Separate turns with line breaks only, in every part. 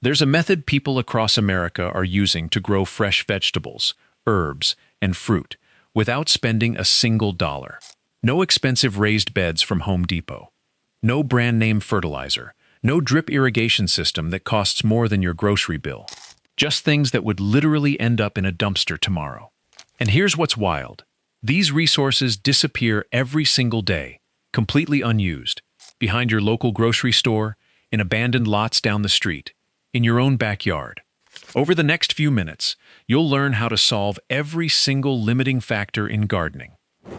There's a method people across America are using to grow fresh vegetables, herbs, and fruit without spending a single dollar. No expensive raised beds from Home Depot. No brand name fertilizer. No drip irrigation system that costs more than your grocery bill. Just things that would literally end up in a dumpster tomorrow. And here's what's wild. These resources disappear every single day, completely unused, behind your local grocery store, in abandoned lots down the street, in your own backyard. Over the next few minutes, you'll learn how to solve every single limiting factor in gardening.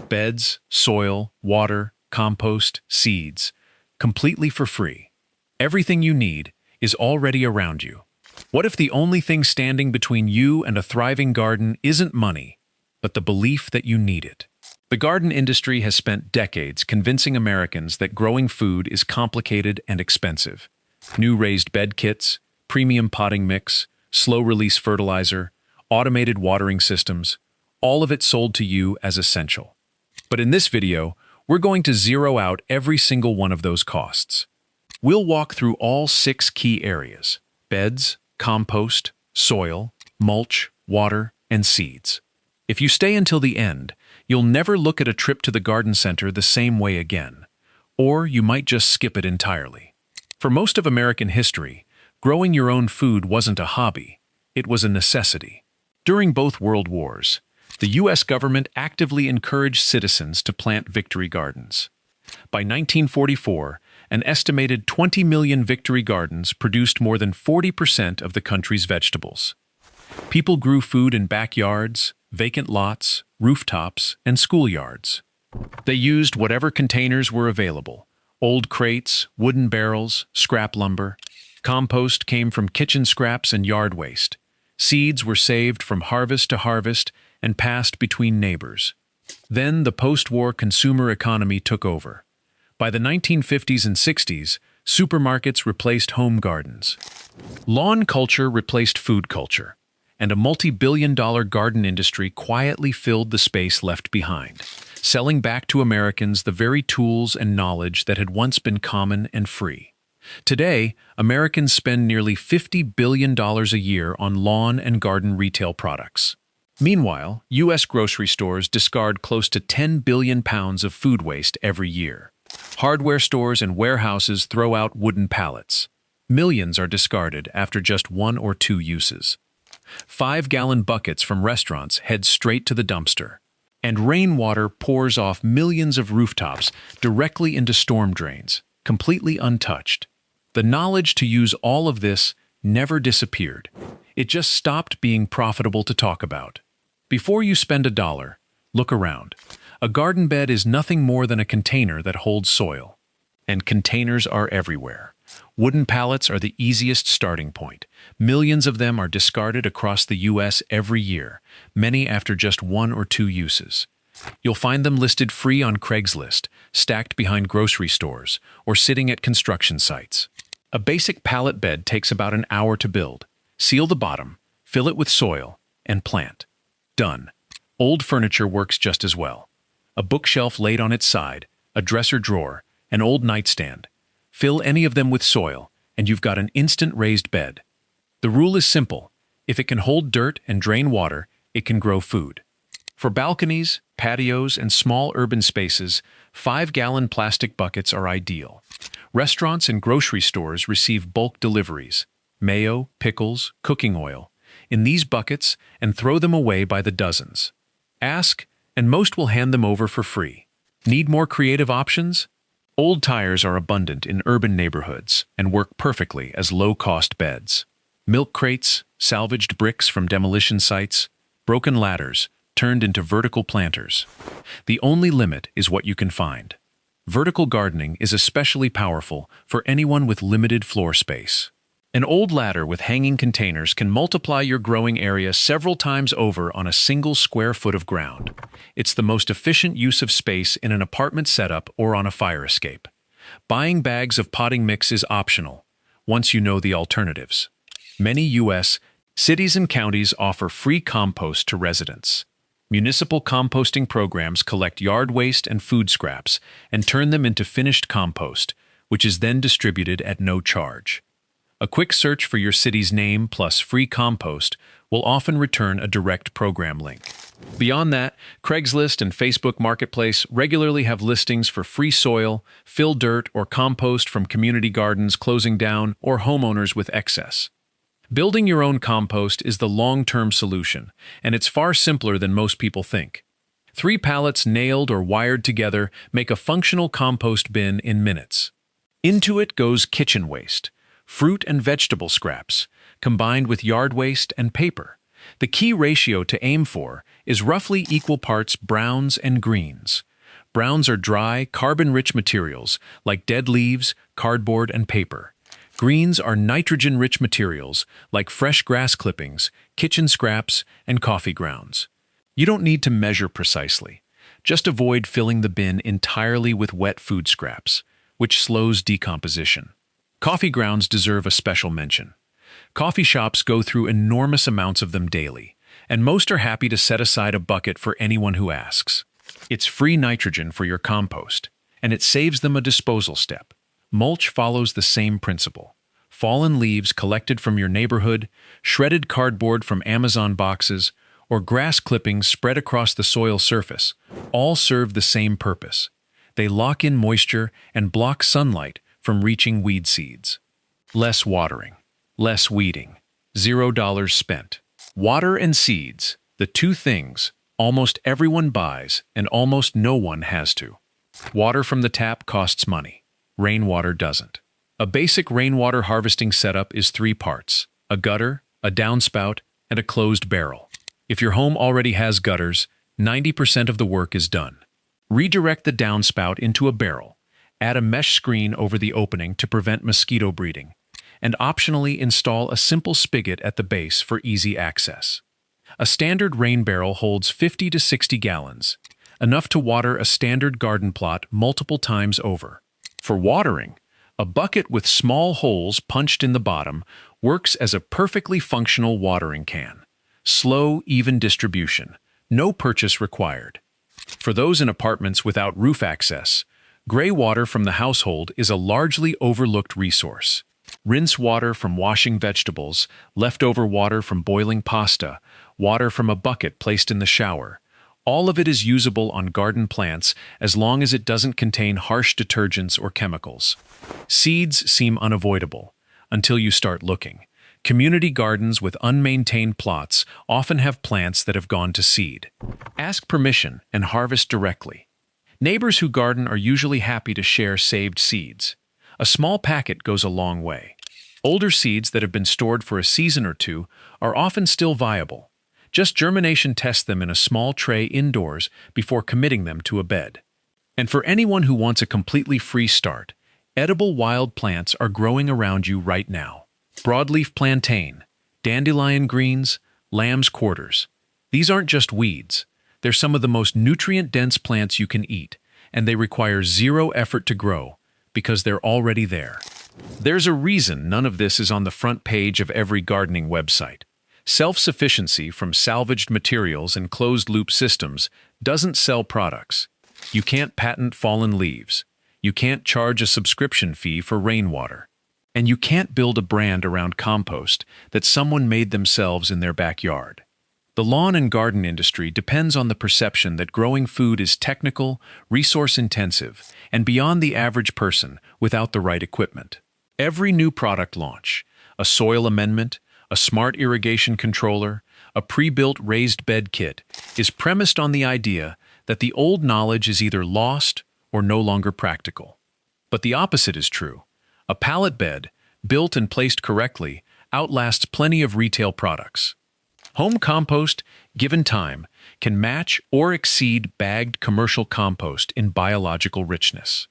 Beds, soil, water, compost, seeds, completely for free. Everything you need is already around you. What if the only thing standing between you and a thriving garden isn't money, but the belief that you need it? The garden industry has spent decades convincing Americans that growing food is complicated and expensive. New raised bed kits, premium potting mix, slow-release fertilizer, automated watering systems, all of it sold to you as essential. But in this video, we're going to zero out every single one of those costs. We'll walk through all 6 key areas: beds, compost, soil, mulch, water, and seeds. If you stay until the end, you'll never look at a trip to the garden center the same way again, or you might just skip it entirely. For most of American history, growing your own food wasn't a hobby, it was a necessity. During both World Wars, the U.S. government actively encouraged citizens to plant victory gardens. By 1944, an estimated 20 million victory gardens produced more than 40% of the country's vegetables. People grew food in backyards, vacant lots, rooftops, and schoolyards. They used whatever containers were available: old crates, wooden barrels, scrap lumber. Compost came from kitchen scraps and yard waste. Seeds were saved from harvest to harvest and passed between neighbors. Then the post-war consumer economy took over. By the 1950s and 60s, supermarkets replaced home gardens. Lawn culture replaced food culture, and a multi-billion-dollar garden industry quietly filled the space left behind, selling back to Americans the very tools and knowledge that had once been common and free. Today, Americans spend nearly $50 billion a year on lawn and garden retail products. Meanwhile, U.S. grocery stores discard close to 10 billion pounds of food waste every year. Hardware stores and warehouses throw out wooden pallets. Millions are discarded after just 1 or 2 uses. 5-gallon buckets from restaurants head straight to the dumpster. And rainwater pours off millions of rooftops directly into storm drains, completely untouched. The knowledge to use all of this never disappeared. It just stopped being profitable to talk about. Before you spend $1, look around. A garden bed is nothing more than a container that holds soil. And containers are everywhere. Wooden pallets are the easiest starting point. Millions of them are discarded across the U.S. every year, many after just 1 or 2 uses. You'll find them listed free on Craigslist, stacked behind grocery stores, or sitting at construction sites. A basic pallet bed takes about an hour to build. Seal the bottom, fill it with soil, and plant. Done. Old furniture works just as well. A bookshelf laid on its side, a dresser drawer, an old nightstand. Fill any of them with soil, and you've got an instant raised bed. The rule is simple. If it can hold dirt and drain water, it can grow food. For balconies, patios, and small urban spaces, 5-gallon plastic buckets are ideal. Restaurants and grocery stores receive bulk deliveries, mayo, pickles, cooking oil, in these buckets and throw them away by the dozens. Ask, and most will hand them over for free. Need more creative options? Old tires are abundant in urban neighborhoods and work perfectly as low-cost beds. Milk crates, salvaged bricks from demolition sites, broken ladders turned into vertical planters. The only limit is what you can find. Vertical gardening is especially powerful for anyone with limited floor space. An old ladder with hanging containers can multiply your growing area several times over on a single square foot of ground. It's the most efficient use of space in an apartment setup or on a fire escape. Buying bags of potting mix is optional, once you know the alternatives. Many U.S. cities and counties offer free compost to residents. Municipal composting programs collect yard waste and food scraps and turn them into finished compost, which is then distributed at no charge. A quick search for your city's name plus free compost will often return a direct program link. Beyond that, Craigslist and Facebook Marketplace regularly have listings for free soil, fill dirt, or compost from community gardens closing down or homeowners with excess. Building your own compost is the long-term solution, and it's far simpler than most people think. 3 pallets nailed or wired together make a functional compost bin in minutes. Into it goes kitchen waste, fruit and vegetable scraps, combined with yard waste and paper. The key ratio to aim for is roughly equal parts browns and greens. Browns are dry, carbon-rich materials like dead leaves, cardboard, and paper. Greens are nitrogen-rich materials like fresh grass clippings, kitchen scraps, and coffee grounds. You don't need to measure precisely. Just avoid filling the bin entirely with wet food scraps, which slows decomposition. Coffee grounds deserve a special mention. Coffee shops go through enormous amounts of them daily, and most are happy to set aside a bucket for anyone who asks. It's free nitrogen for your compost, and it saves them a disposal step. Mulch follows the same principle. Fallen leaves collected from your neighborhood, shredded cardboard from Amazon boxes, or grass clippings spread across the soil surface all serve the same purpose. They lock in moisture and block sunlight from reaching weed seeds. Less watering, less weeding, $0 spent. Water and seeds, the 2 things almost everyone buys and almost no one has to. Water from the tap costs money. Rainwater doesn't. A basic rainwater harvesting setup is 3 parts: a gutter, a downspout, and a closed barrel. If your home already has gutters, 90% of the work is done. Redirect the downspout into a barrel, add a mesh screen over the opening to prevent mosquito breeding, and optionally install a simple spigot at the base for easy access. A standard rain barrel holds 50 to 60 gallons, enough to water a standard garden plot multiple times over. For watering, a bucket with small holes punched in the bottom works as a perfectly functional watering can. Slow, even distribution. No purchase required. For those in apartments without roof access, gray water from the household is a largely overlooked resource. Rinse water from washing vegetables, leftover water from boiling pasta, water from a bucket placed in the shower. All of it is usable on garden plants as long as it doesn't contain harsh detergents or chemicals. Seeds seem unavoidable until you start looking. Community gardens with unmaintained plots often have plants that have gone to seed. Ask permission and harvest directly. Neighbors who garden are usually happy to share saved seeds. A small packet goes a long way. Older seeds that have been stored for a season or 2 are often still viable. Just germination test them in a small tray indoors before committing them to a bed. And for anyone who wants a completely free start, edible wild plants are growing around you right now. Broadleaf plantain, dandelion greens, lamb's quarters. These aren't just weeds. They're some of the most nutrient-dense plants you can eat, and they require 0 effort to grow because they're already there. There's a reason none of this is on the front page of every gardening website. Self-sufficiency from salvaged materials and closed-loop systems doesn't sell products. You can't patent fallen leaves. You can't charge a subscription fee for rainwater. And you can't build a brand around compost that someone made themselves in their backyard. The lawn and garden industry depends on the perception that growing food is technical, resource-intensive, and beyond the average person without the right equipment. Every new product launch, a soil amendment, a smart irrigation controller, a pre-built raised bed kit, is premised on the idea that the old knowledge is either lost or no longer practical. But the opposite is true. A pallet bed, built and placed correctly, outlasts plenty of retail products. Home compost, given time, can match or exceed bagged commercial compost in biological richness.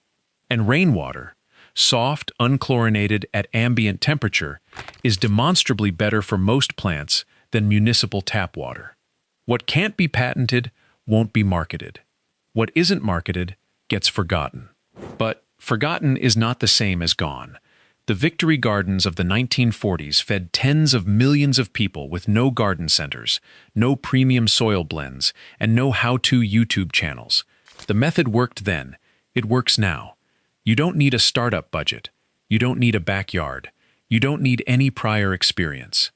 And rainwater, soft, unchlorinated at ambient temperature, is demonstrably better for most plants than municipal tap water. What can't be patented won't be marketed. What isn't marketed gets forgotten. But forgotten is not the same as gone. The Victory Gardens of the 1940s fed tens of millions of people with no garden centers, no premium soil blends, and no how-to YouTube channels. The method worked then. It works now. You don't need a startup budget. You don't need a backyard. You don't need any prior experience.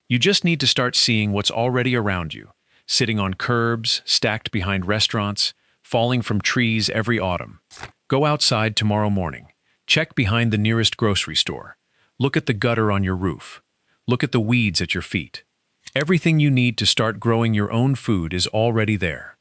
You just need to start seeing what's already around you, sitting on curbs, stacked behind restaurants, falling from trees every autumn. Go outside tomorrow morning. Check behind the nearest grocery store. Look at the gutter on your roof. Look at the weeds at your feet. Everything you need to start growing your own food is already there.